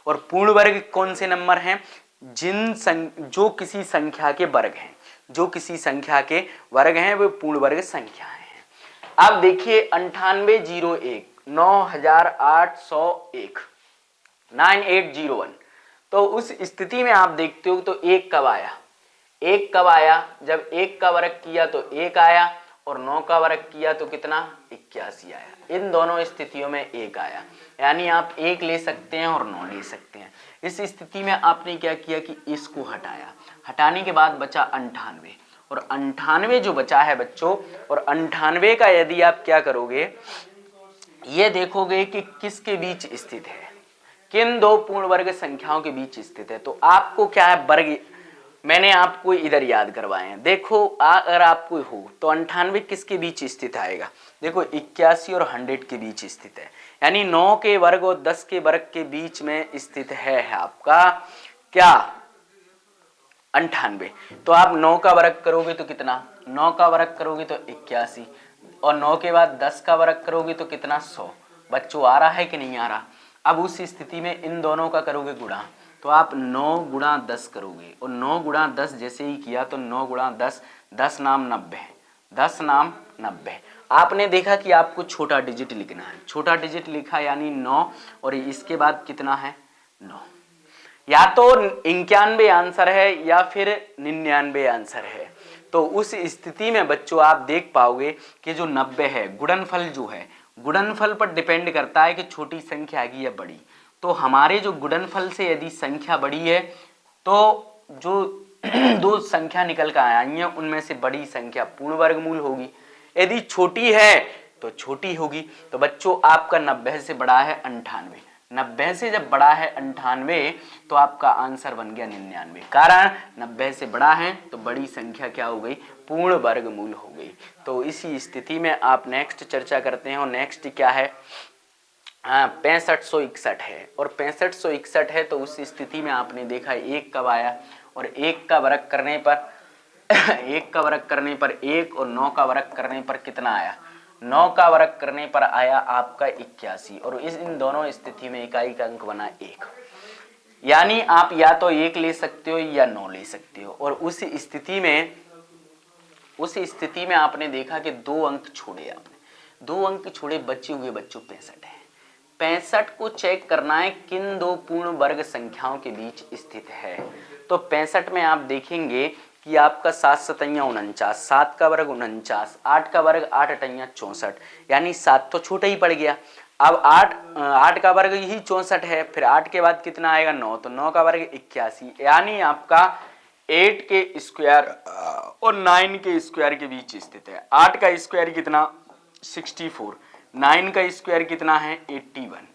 और पूर्ण वर्ग कौन से नंबर हैं, जो किसी संख्या के वर्ग हैं, जो किसी संख्या के वर्ग हैं वो पूर्ण वर्ग संख्या हैं। अब देखिए 9801 9801 9801, तो उस स्थिति में आप देखते हो तो एक कब आया, एक कब आया, जब एक का वर्ग किया तो एक आया, और 9 का वर्ग किया तो कितना, 81 आया। इन दोनों स्थितियों में एक आया, यानी आप एक ले सकते हैं और 9 ले सकते हैं। इस स्थिति में आपने क्या किया कि इसको हटाया, हटाने के बाद बचा 98, और 98 जो बचा है बच्चों, और 98 का यदि आप क्या करोगे, ये देखोगे कि किसके बीच स्थित है, किन दो पूर्ण वर्ग संख्याओं के बीच स्थित है। तो आपको क्या है, वर्ग मैंने आपको इधर याद करवाए हैं। देखो अगर आपको हो तो 98 किसके बीच स्थित आएगा, देखो 81 और 100 के बीच स्थित है, यानी 9 के वर्ग और 10 के वर्ग के बीच में स्थित है आपका क्या, 98। तो आप 9 का वर्ग करोगे तो कितना, 9 का वर्ग करोगे तो 81, और 9 के बाद 10 का वर्ग करोगे तो कितना, 100। बच्चों आ रहा है कि नहीं आ रहा। अब उस स्थिति में इन दोनों का करोगे गुणा, तो आप 9 गुणा 10 करोगे, और 9 गुणा 10 जैसे ही किया तो 9 गुणा 10, 10 नाम 90, 10 नाम 90। आपने देखा कि आपको छोटा डिजिट लिखना है, छोटा डिजिट लिखा यानी 9, और इसके बाद कितना है, 9। या तो 91 आंसर है या फिर 99 आंसर है। तो उस स्थिति में बच्चों आप देख पाओगे कि जो 90 है, गुणनफल जो है, गुणनफल पर डिपेंड करता है कि छोटी संख्या आएगी या बड़ी। तो हमारे जो गुणनफल से यदि संख्या बड़ी है तो जो दो संख्या निकल कर आई हैं उनमें से बड़ी संख्या पूर्ण वर्गमूल होगी, यदि छोटी है तो छोटी होगी। तो बच्चों आपका 90 से बड़ा है 98, 90 से जब बड़ा है 98 तो आपका आंसर बन गया 99। कारण 90 से बड़ा है तो बड़ी संख्या क्या हो गई, पूर्ण वर्गमूल हो गई। तो इसी स्थिति में आप नेक्स्ट चर्चा करते हैं, और नेक्स्ट क्या है, 6561 है, और 6561 है तो उस स्थिति में आपने देखा एक कब आया, और एक का वर्ग करने पर एक का वर्ग करने पर एक, और 9 का वर्ग करने पर कितना आया, 9 का वर्ग करने पर आया आपका 81, और इन दोनों स्थिति में इकाई का अंक बना 1। यानी आप या तो 1 ले सकते हो या 9 ले सकते हो। और उस स्थिति में आपने देखा कि 2 अंक छोड़े, आपने 2 अंक छोड़े, बचे हुए बच्चों 65 है। 65 को चेक करना है किन दो पूर्ण वर्ग संख्याओं के बीच स्थित है। तो 65 में आप देखेंगे कि आपका 7 सतैया 49, 7 का वर्ग 49, 8 का वर्ग 8 अटैया 64, यानी 7 तो छोटा ही पड़ गया। अब 8 का वर्ग ही 64 है, फिर 8 के बाद कितना आएगा, 9, तो 9 का वर्ग 81, यानी आपका 8 के स्क्वायर और 9 के स्क्वायर के बीच स्थित है। 8 का स्क्वायर कितना, 64, 9 का स्क्वायर कितना है, 81।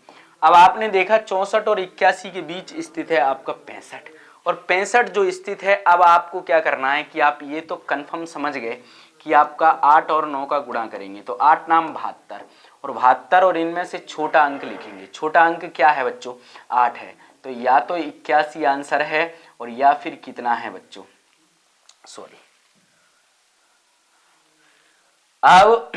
अब आपने देखा 64 और 81 के बीच स्थित है आपका 65, और 65 जो स्थित है, अब आपको क्या करना है कि आप ये तो कंफर्म समझ गए कि आपका 8 और 9 का गुणा करेंगे तो 8 नाम 72, और 72 और इनमें से छोटा अंक लिखेंगे। छोटा अंक क्या है बच्चों, 8 है। तो या तो 81 आंसर है, और या फिर कितना है बच्चों, सॉरी, अब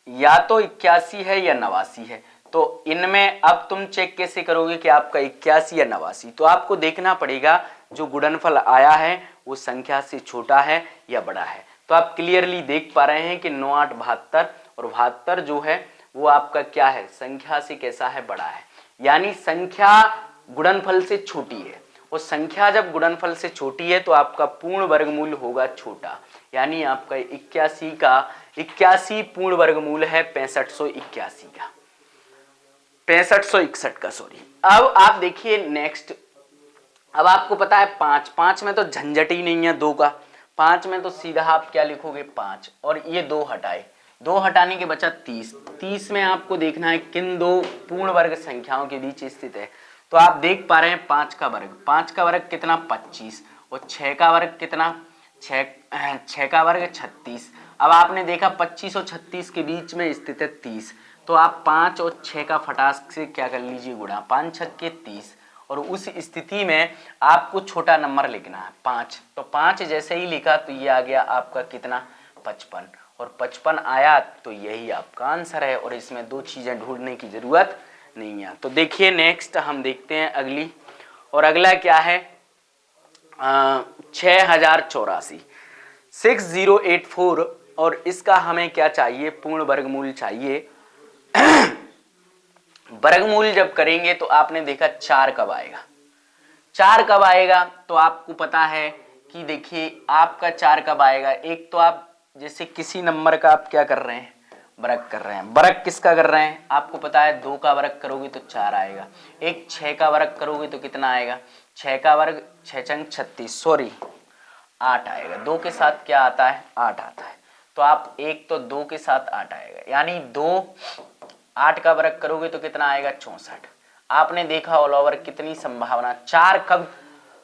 या तो 81 है या 89 है। तो इनमें अब तुम चेक कैसे करोगे कि आपका 81 या 89, तो आपको देखना पड़ेगा जो गुणनफल आया है वो संख्या से छोटा है या बड़ा है। तो आप क्लियरली देख पा रहे हैं कि 9 8 72, और 72 जो है वो आपका क्या है, संख्या से कैसा है, बड़ा है, यानी संख्या गुणनफल से छोटी है, और संख्या जब गुणनफल से छोटी है तो आपका पूर्ण वर्गमूल होगा छोटा, यानी आपका 81 पूर्ण वर्गमूल है 6581 का, 6561 का, सॉरी। अब आप देखिए नेक्स्ट, अब आपको पता है 5 में तो झंझट ही नहीं है 2 का, 5 में तो सीधा आप क्या लिखोगे 5, और ये 2 हटाए, 2 हटाने के बचा 30। 30 में आपको देखना है किन दो पूर्ण वर्ग संख्याओं के बीच स्थित है। तो आप देख पा रहे हैं 5 का वर्ग कितना, 25, और 6 का वर्ग कितना, 6 का वर्ग 36। अब आपने देखा 25 और 36 के बीच में स्थित है 30, तो आप 5 और 6 का फटाक से क्या कर लीजिए गुणा, 5 6 के 30, और उस स्थिति में आपको छोटा नंबर लिखना है 5। तो 5 जैसे ही लिखा तो ये आ गया आपका कितना, 55, और 55 आया तो यही आपका आंसर है, और इसमें दो चीजें ढूंढने की जरूरत नहीं है। तो देखिए नेक्स्ट हम देखते हैं अगली, और अगला क्या है 6084, 6084, और इसका हमें क्या चाहिए, पूर्ण वर्गमूल चाहिए। वर्गमूल जब करेंगे तो आपने देखा 4 कब आएगा, 4 कब आएगा, तो आपको पता है कि देखिए आपका 4 कब आएगा। एक तो आप जैसे किसी नंबर का आप क्या कर रहे हैं, वर्ग कर रहे हैं, वर्ग किसका कर रहे हैं, आपको पता है 2 का वर्ग करोगे तो 4 आएगा, एक 6 का वर्ग करोगे तो कितना आएगा, 6 का वर्ग 6 चंग 36, सॉरी 8 आएगा। 2 के साथ क्या आता है, 8 आता है, तो आप एक तो 2 के साथ 8 आएगा, यानी 2 8 का वर्ग करोगे तो कितना आएगा 64। आपने देखा ऑल ओवर कितनी संभावना, 4 कब,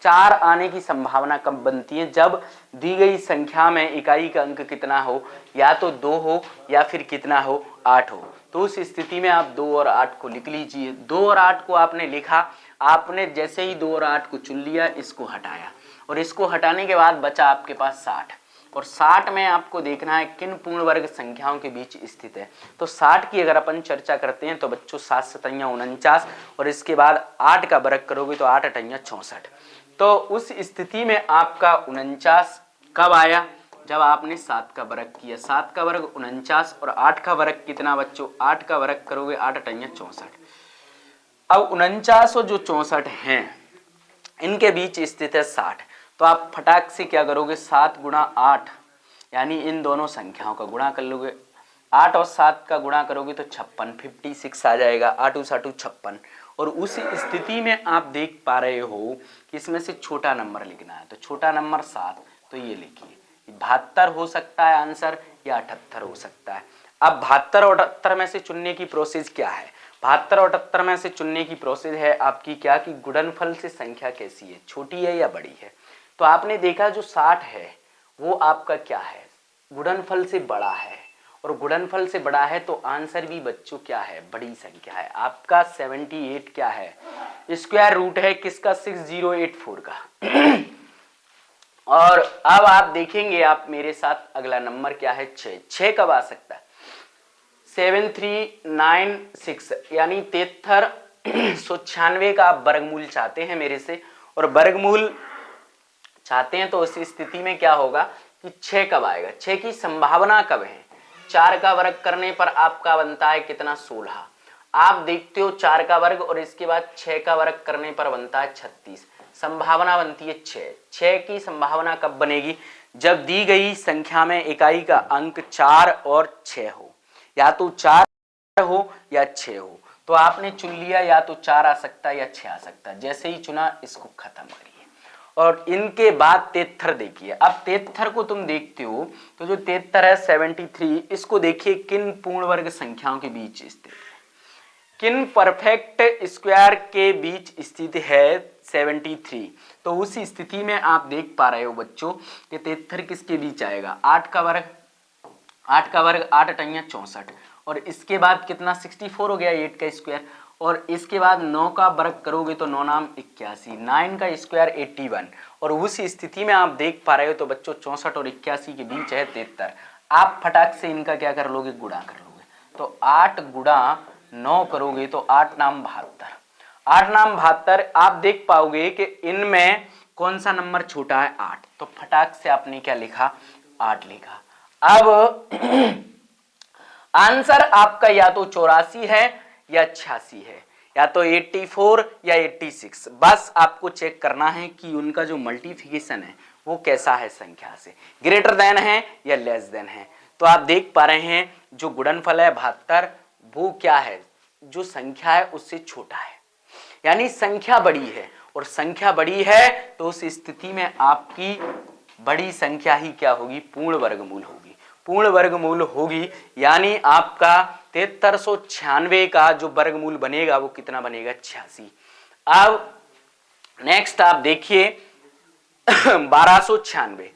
4 आने की संभावना कब बनती है, जब दी गई संख्या में इकाई का अंक कितना हो, या तो 2 हो या फिर कितना हो 8 हो। तो उस स्थिति में आप 2 और 8 को लिख लीजिए। 2 और 8 को आपने लिखा, आपने जैसे ही 2 और 8 को चुन लिया, इसको हटाया, और इसको हटाने के बाद बचा आपके पास 60, और 60 में आपको देखना है किन पूर्ण वर्ग संख्याओं के बीच स्थित है। तो 60 की अगर अपन चर्चा करते हैं तो बच्चों 7 सतैया 49, और इसके बाद 8 का वर्ग करोगे तो 8 अठैया 64। तो उस स्थिति में आपका 49 कब आया, जब आपने 7 का वर्ग किया, 7 का वर्ग 49, और 8 का वर्ग कितना बच्चों, 8 का वर्ग करोगे 8 अठैया 64। अब 49 और जो 64 हैं इनके बीच स्थित है 60, तो आप फटाक से क्या करोगे, 7 गुणा 8, यानी इन दोनों संख्याओं का गुणा कर लोगे, 8 और 7 का गुणा करोगे तो 56, 56 आ जाएगा, 8 साटू 56। और उस स्थिति में आप देख पा रहे हो कि इसमें से छोटा नंबर लिखना है, तो छोटा नंबर 7, तो ये लिखिए 72 हो सकता है आंसर, या 78 हो सकता है। अब 72 और 78 में से चुनने की प्रोसेस क्या है, 72 और 78 में से चुनने की प्रोसेस है आपकी क्या, कि गुणनफल से संख्या कैसी है, छोटी है या बड़ी है। तो आपने देखा जो 60 है वो आपका क्या है, गुणनफल से बड़ा है, और गुणनफल से बड़ा है तो आंसर भी बच्चों क्या है, बड़ी संख्या है। आपका 78 क्या है, स्क्वायर रूट है किसका, 6084 का। और अब आप देखेंगे, आप मेरे साथ अगला नंबर क्या है, 6, 6 कब आ सकता है, 7396, यानी 7396 का आप वर्गमूल चाहते हैं मेरे से, और वर्गमूल चाहते हैं तो उस स्थिति में क्या होगा कि 6 कब आएगा, 6 की संभावना कब है, 4 का वर्ग करने पर आपका बनता है कितना, 16। आप देखते हो 4 का वर्ग और इसके बाद 6 का वर्ग करने पर बनता है 36, संभावना बनती है 6। 6 की संभावना कब बनेगी, जब दी गई संख्या में इकाई का अंक 4 और 6 हो, या तो 4 हो या 6 हो। तो आपने चुन लिया, या तो 4 आ सकता है या 6 आ सकता है, जैसे ही चुना इसको खत्म करिए। और इनके बाद 73 देखिए, अब 73 को तुम देखते हो तो जो 73 है 73, इसको देखिए किन पूर्ण वर्ग संख्याओं के बीच स्थित है, किन परफेक्ट स्क्वायर के बीच स्थित है 73। तो उस स्थिति में आप देख पा रहे हो बच्चों कि 73 किसके बीच आएगा, 8 का वर्ग, 8 का वर्ग 8 अठैया 64, और इसके बाद कितना 64 हो गया 8 का स्क्वायर, और इसके बाद 9 का वर्ग करोगे तो 9 नाम 81, 9 का स्क्वायर 81। और उस स्थिति में आप देख पा रहे हो तो बच्चों 64 और 81 के बीच है 73। आप फटाक से इनका क्या कर लोगे, गुणा कर लोगे, तो 8 गुणा 9 करोगे तो 8 नाम 72, 8 नाम 72। आप देख पाओगे कि इनमें कौन सा नंबर छोटा है, 8, तो फटाक से आपने क्या लिखा, 8 लिखा। अब आंसर आपका या तो 84 है या 86 है, या तो 84 या 86। बस आपको चेक करना है कि उनका जो मल्टीप्लिकेशन है वो कैसा है, संख्या से ग्रेटर देन है या लेस देन है। तो आप देख पा रहे हैं जो गुणनफल है 72, वो क्या है, जो संख्या है उससे छोटा है, यानी संख्या बड़ी है, और संख्या बड़ी है तो उस स्थिति में आपकी बड़ी संख्या ही क्या होगी, पूर्ण वर्गमूल होगी, पूर्ण वर्गमूल होगी, यानी आपका 7396 का जो वर्गमूल बनेगा वो कितना बनेगा, 86। अब नेक्स्ट आप देखिए 1296,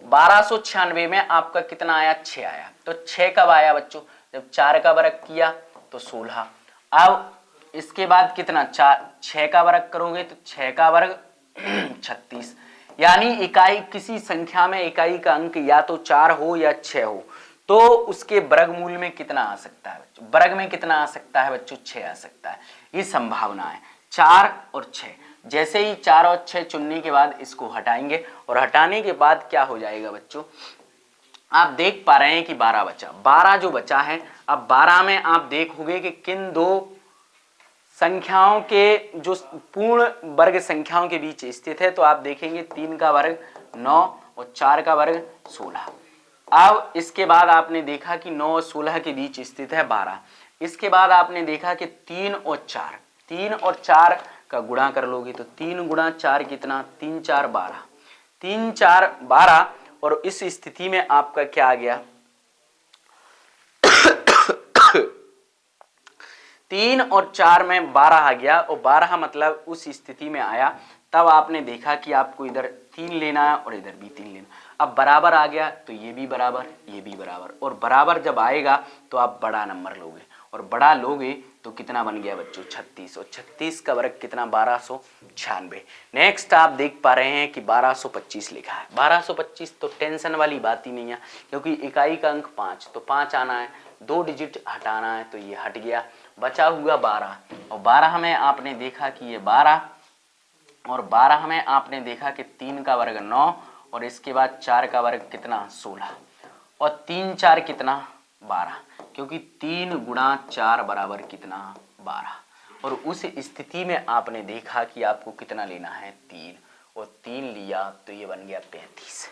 1296 में आपका कितना आया, 6 आया। तो 6 कब आया बच्चों, जब 4 का वर्ग किया तो 16। अब इसके बाद कितना, 4 6 का वर्ग करोगे तो 6 का वर्ग 36, यानी इकाई किसी संख्या में इकाई का अंक या तो 4 हो या 6 हो तो उसके वर्गमूल में कितना आ सकता है बच्चों, वर्ग में कितना आ सकता है बच्चों, 6 आ सकता है। ये संभावना है 4 और 6। जैसे ही 4 और 6 चुनने के बाद इसको हटाएंगे और हटाने के बाद क्या हो जाएगा बच्चों, आप देख पा रहे हैं कि 12 बचा। 12 जो बचा है, अब 12 में आप देखोगे कि किन दो संख्याओं के जो पूर्ण वर्ग संख्याओं के बीच स्थित है, तो आप देखेंगे 3 का वर्ग 9 और 4 का वर्ग 16। अब इसके बाद आपने देखा कि 9 और 16 के बीच स्थित है 12। इसके बाद आपने देखा कि 3 और 4 का गुणा कर लोगे तो 3 गुणा 4 कितना, 3 4 12, 3 4 12। और इस स्थिति में आपका क्या आ गया, 3 और 4 में 12 आ गया और 12 मतलब उस स्थिति में आया। तब आपने देखा कि आपको इधर 3 लेना है और इधर भी 3 लेना। अब बराबर आ गया तो ये भी बराबर, ये भी बराबर, और बराबर जब आएगा तो आप बड़ा नंबर लोगे और बड़ा लोगे तो कितना बन गया बच्चों, 36। और 36 का वर्ग कितना, 1296। नेक्स्ट आप देख पा रहे हैं कि 1225 लिखा है। 1225 तो टेंशन वाली बात ही नहीं है, क्योंकि इकाई का अंक 5, तो 5 आना है, 2 डिजिट हटाना है, तो ये हट गया, बचा हुआ 12। और 12 में आपने देखा कि ये 12, और 12 में आपने देखा कि 3 का वर्ग 9 और इसके बाद 4 का वर्ग कितना, 16, और 3 4 कितना, 12, क्योंकि 3 गुणा 4 बराबर कितना, 12। और उस स्थिति में आपने देखा कि आपको कितना लेना है, 3, और 3 लिया तो ये बन गया 35।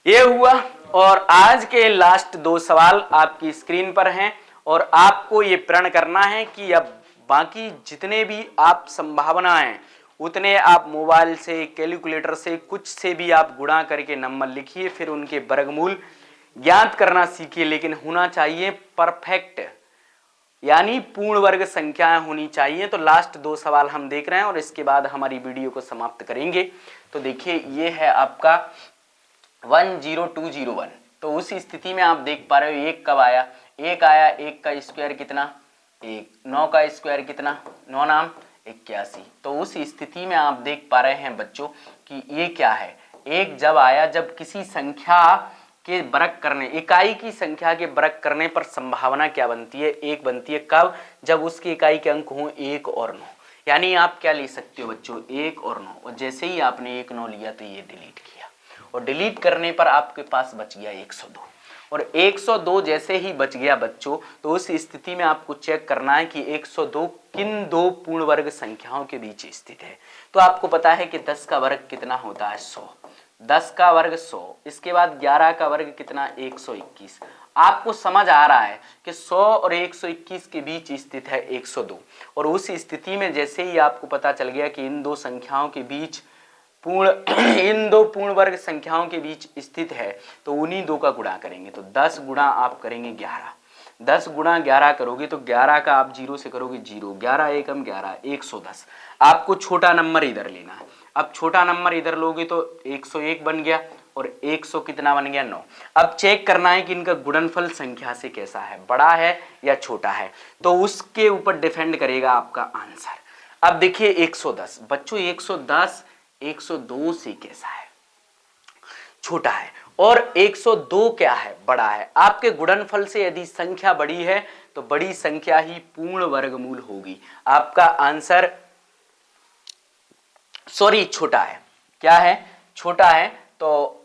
ये हुआ। और आज के लास्ट 2 सवाल आपकी स्क्रीन पर हैं और आपको ये प्रण करना है कि अब बाकी जितने भी आप संभावनाएं उतने आप मोबाइल से, कैलकुलेटर से, कुछ से भी आप गुणा करके नंबर लिखिए, फिर उनके वर्गमूल ज्ञात करना सीखिए, लेकिन होना चाहिए परफेक्ट, यानी पूर्ण वर्ग संख्याएं होनी चाहिए। तो लास्ट 2 सवाल हम देख रहे हैं और इसके बाद हमारी वीडियो को समाप्त करेंगे। तो देखिए ये है आपका 10201। तो उस स्थिति में आप देख पा रहे हो 1 कब आया, 1 आया, 1 का स्क्वायर कितना, 1, 9 का स्क्वायर कितना, 9 नाम 81। तो उस स्थिति में आप देख पा रहे हैं बच्चों कि ये क्या है, 1 जब आया, जब किसी संख्या के वर्ग करने, इकाई की संख्या के वर्ग करने पर संभावना क्या बनती है, 1 बनती है। कब, जब उसकी इकाई के अंक हों 1 और 9। यानी आप क्या ले सकते हो बच्चों, 1 और 9, और जैसे ही आपने 1 9 लिया तो ये डिलीट किया, और डिलीट करने पर आपके पास बच गया 102। और 102 जैसे ही बच गया बच्चों, तो उस स्थिति में आपको चेक करना है कि 102 किन 2 पूर्ण वर्ग संख्याओं के बीच स्थित है। तो आपको पता है कि 10 का वर्ग कितना होता है, 100। 10 का वर्ग 100, इसके बाद 11 का वर्ग कितना, 121। आपको समझ आ रहा है कि 100 और 121 के बीच स्थित है 102। और उस स्थिति में जैसे ही आपको पता चल गया कि इन 2 संख्याओं के बीच इन 2 पूर्ण वर्ग संख्याओं के बीच स्थित है, तो उन्हीं 2 का गुणा करेंगे। तो 10 गुणा आप करेंगे 11, 10 गुणा 11 करोगे तो 11 का आप 0 से करोगे 0, 11 एकम 11, 110। आपको छोटा नंबर इधर लेना है। अब छोटा नंबर इधर लोगे तो 101 बन गया, और 100 कितना बन गया, 9। अब चेक करना है कि इनका गुणनफल संख्या से कैसा है, बड़ा है या छोटा है, तो उसके ऊपर डिपेंड करेगा आपका आंसर। अब देखिए 110 बच्चों, 110 102 से कैसा है, छोटा है, और 102 क्या है, बड़ा है। आपके गुणनफल से यदि संख्या बड़ी है तो बड़ी संख्या ही पूर्ण वर्गमूल होगी। आपका आंसर छोटा है, क्या है, छोटा है। तो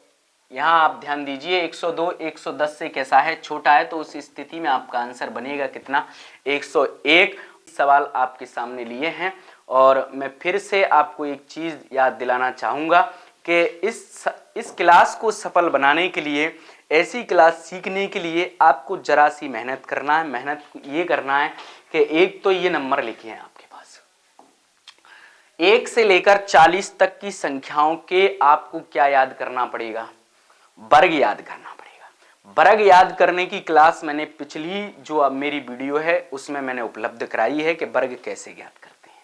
यहां आप ध्यान दीजिए, 102 110 से कैसा है, छोटा है। तो उस स्थिति में आपका आंसर बनेगा कितना, 101। सवाल आपके सामने लिए हैं, और मैं फिर से आपको एक चीज याद दिलाना चाहूंगा कि इस क्लास को सफल बनाने के लिए, ऐसी क्लास सीखने के लिए आपको जरा सी मेहनत करना है। मेहनत ये करना है कि एक तो ये नंबर लिखे हैं आपके पास, 1 से लेकर 40 तक की संख्याओं के आपको क्या याद करना पड़ेगा, वर्ग याद करना पड़ेगा। वर्ग याद करने की क्लास मैंने पिछली जो अब मेरी वीडियो है उसमें मैंने उपलब्ध कराई है कि वर्ग कैसे ज्ञात करते हैं।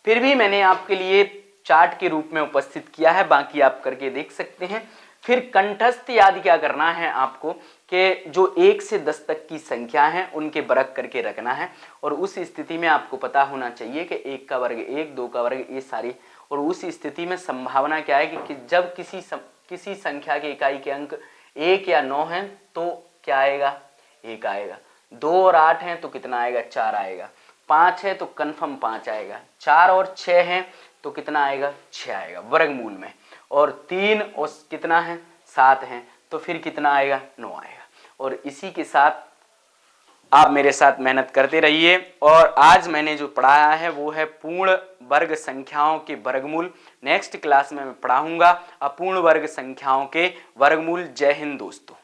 फिर भी मैंने आपके लिए चार्ट के रूप में उपस्थित किया है, बाकी आप करके देख सकते हैं। फिर कंठस्थ याद क्या करना है आपको कि जो 1 से 10 तक की संख्या है उनके वर्ग करके रखना है, और उस स्थिति में आपको पता होना चाहिए कि 1 का वर्ग 1, 2 का वर्ग, ये सारी और उस स्थिति में संभावना क्या है कि जब किसी संख्या के इकाई के अंक 1 या 9 हैं तो क्या आएगा, 1 आएगा। 2 और 8 हैं तो कितना आएगा, 4 आएगा। 5 है तो कन्फर्म 5 आएगा। 4 और 6 हैं तो कितना आएगा, 6 आएगा वर्गमूल में। और 3 और कितना है, 7 हैं तो फिर कितना आएगा, 9 आएगा। और इसी के साथ आप मेरे साथ मेहनत करते रहिए। और आज मैंने जो पढ़ाया है वो है पूर्ण वर्ग संख्याओं के वर्गमूल। नेक्स्ट क्लास में मैं पढ़ाऊंगा अपूर्ण वर्ग संख्याओं के वर्गमूल। जय हिंद दोस्तों।